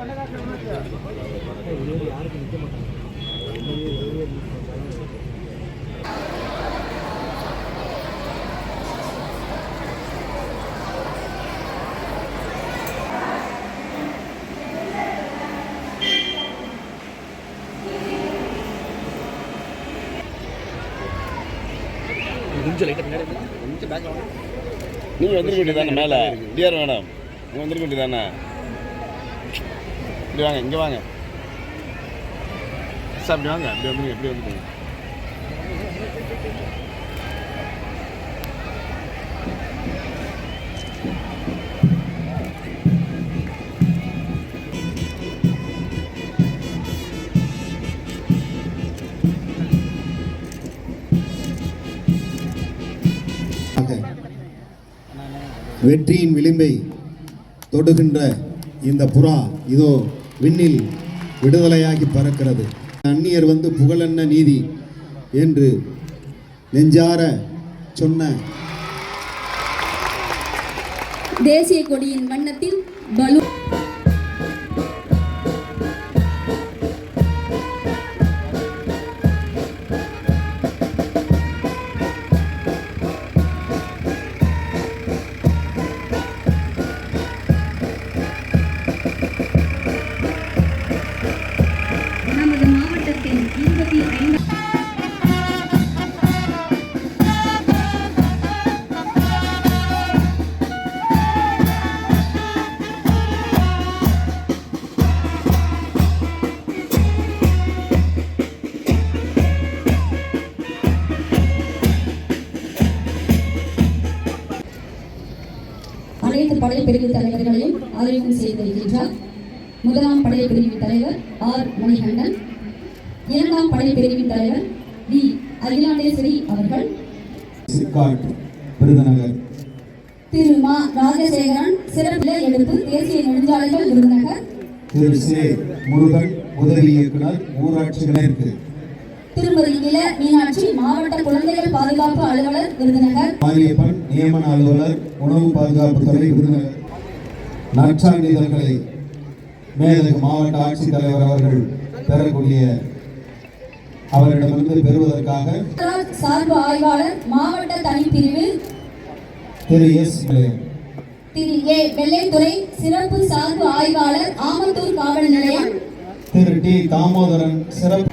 நீங்கள் வந்துருக்க வேண்டியதானே மேலே டிஆர் மேடம் நீங்கள் வந்துருக்க வேண்டியதானே இப்படி வாங்க இங்கே வாங்க சார் அப்படி வாங்க அப்படி வந்துருங்க எப்படி வந்துருங்க வெற்றியின் விளிம்பை தொடுகின்ற இந்த புறா இதோ விண்ணில் விடுதலையாகி பறக்கிறது. அந்நியர் வந்து புகழென்ன நீதி என்று நெஞ்சார சொன்ன தேசிய கொடியின் வண்ணத்தில் பலூன் அனைத்து படைப்பிரிவு தலைவர்களையும் அறிவிப்பு செய்திருக்கின்றார். முதலாம் படைப்பிரிவு தலைவர் ஆர் மணிகண்டன், இரண்டாம் படைப்பிரிவின் தலைவர் டி அகிலாண்டேஸ்வரி அவர்கள், விருதுநகர் திரு மா ராஜசேகரன் சிறப்பு எடுப்பு தேசிய நெடுஞ்சாலைகள் விருதுநகர், திரு சே முருகன் உதவி இயக்குனர் ஊராட்சி கிழக்கு, திருமதி இள மீனாட்சி மாவட்ட குழந்தைகள் பாதுகாப்பு அலுவலர் விருதுநகர், மாரியப்பன் நியமன அலுவலர் உணவு பாதுகாப்பு துறை விருதுநகர். நற்சான்றிதழ்களை மேலதிக மாவட்ட ஆட்சித்தலைவர் அவர்கள் பெறக்கூடிய அவரிடமிருந்து பெறுவதற்காக சார்பு ஆய்வாளர் மாவட்ட தனிப்பிரிவு திரு எஸ் திரு ஏ வெள்ளைத்துறை சிறப்பு சார்பு ஆய்வாளர் ஆமத்தூர் காவல் நிலையம், திரு டி தாமோதரன் சிறப்பு